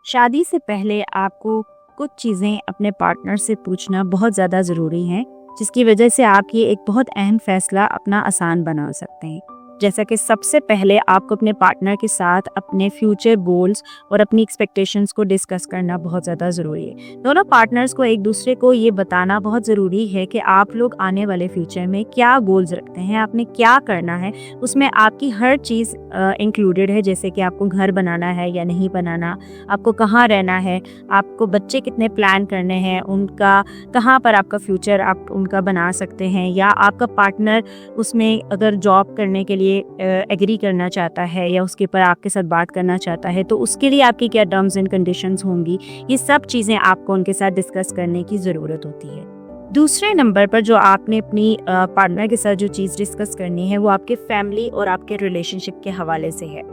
शादी से पहले आपको कुछ चीज़ें अपने पार्टनर से पूछना बहुत ज़्यादा ज़रूरी है, जिसकी वजह से आप ये एक बहुत अहम फैसला अपना आसान बना सकते हैं। जैसा कि सबसे पहले आपको अपने पार्टनर के साथ अपने फ्यूचर गोल्स और अपनी एक्सपेक्टेशंस को डिस्कस करना बहुत ज़्यादा ज़रूरी है। दोनों पार्टनर्स को एक दूसरे को ये बताना बहुत ज़रूरी है कि आप लोग आने वाले फ्यूचर में क्या गोल्स रखते हैं, आपने क्या करना है। उसमें आपकी हर चीज़ इंक्लूडेड है, जैसे कि आपको घर बनाना है या नहीं बनाना, आपको कहाँ रहना है, आपको बच्चे कितने प्लान करने हैं, उनका कहाँ पर आपका फ्यूचर आप उनका बना सकते हैं, या आपका पार्टनर उसमें अगर जॉब करने के लिए एग्री करना चाहता है या उसके ऊपर आपके साथ बात करना चाहता है, तो उसके लिए आपकी क्या टर्म्स एंड कंडीशंस होंगी। ये सब चीज़ें आपको उनके साथ डिस्कस करने की ज़रूरत होती है। दूसरे नंबर पर जो आपने अपनी पार्टनर के साथ जो चीज़ डिस्कस करनी है, वो आपके फैमिली और आपके रिलेशनशिप के हवाले से है।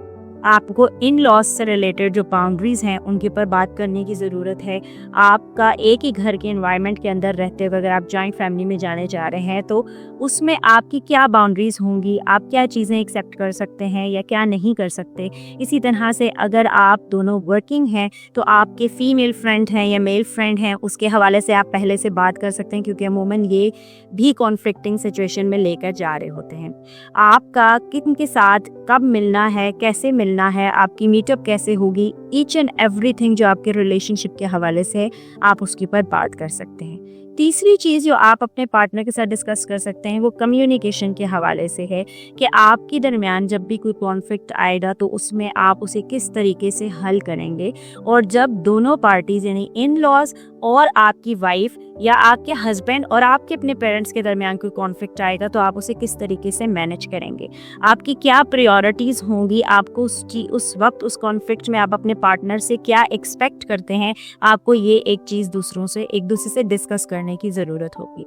आपको इन लॉज से रिलेटेड जो बाउंड्रीज हैं उनके ऊपर बात करने की ज़रूरत है। आपका एक ही घर के एनवायरनमेंट के अंदर रहते हुए अगर आप जॉइंट फैमिली में जाने जा रहे हैं, तो उसमें आपकी क्या बाउंड्रीज होंगी, आप क्या चीज़ें एक्सेप्ट कर सकते हैं या क्या नहीं कर सकते। इसी तरह से अगर आप दोनों वर्किंग हैं, तो आपके फीमेल फ्रेंड हैं या मेल फ्रेंड हैं, उसके हवाले से आप पहले से बात कर सकते हैं, क्योंकि अमूमन ये भी कॉन्फ्लिक्टिंग सिचुएशन में लेकर जा रहे होते हैं। आपका किन के साथ कब मिलना है, कैसे मिलना है, आपकी मीटअप कैसे होगी, ईच एंड एवरीथिंग जो आपके रिलेशनशिप के हवाले से है, आप उसके ऊपर बात कर सकते हैं। तीसरी चीज़ जो आप अपने पार्टनर के साथ डिस्कस कर सकते हैं, वो कम्युनिकेशन के हवाले से है कि आपके दरमियान जब भी कोई कॉन्फ्लिक्ट आएगा तो उसमें आप उसे किस तरीके से हल करेंगे। और जब दोनों पार्टीज़ यानी इन लॉज और आपकी वाइफ या आपके हस्बैंड और आपके अपने पेरेंट्स के दरमियान कोई कॉन्फ्लिक्ट आएगा, तो आप उसे किस तरीके से मैनेज करेंगे, आपकी क्या प्रायोरिटीज़ होंगी, आपको उस वक्त उस कॉन्फ्लिक्ट में आप अपने पार्टनर से क्या एक्सपेक्ट करते हैं। आपको ये एक चीज़ एक दूसरे से डिस्कस करने की ज़रूरत होगी।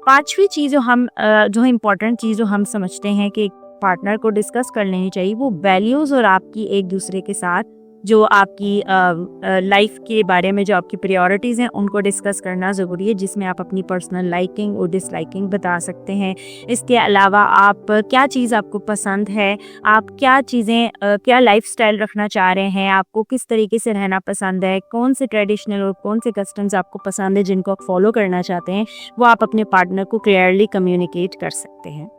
पांचवी चीज़ जो इम्पोर्टेंट चीज़ जो हम समझते हैं कि पार्टनर को डिस्कस कर लेनी चाहिए, वो वैल्यूज़ और आपकी एक दूसरे के साथ जो आपकी लाइफ के बारे में जो आपकी प्रायोरिटीज़ हैं उनको डिस्कस करना ज़रूरी है, जिसमें आप अपनी पर्सनल लाइकिंग और डिसलाइकिंग बता सकते हैं। इसके अलावा आप क्या चीज़ आपको पसंद है, आप क्या चीज़ें क्या लाइफस्टाइल रखना चाह रहे हैं, आपको किस तरीके से रहना पसंद है, कौन से ट्रेडिशनल और कौन से कस्टम्स आपको पसंद है जिनको आप फॉलो करना चाहते हैं, वो आप अपने पार्टनर को क्लियरली कम्युनिकेट कर सकते हैं।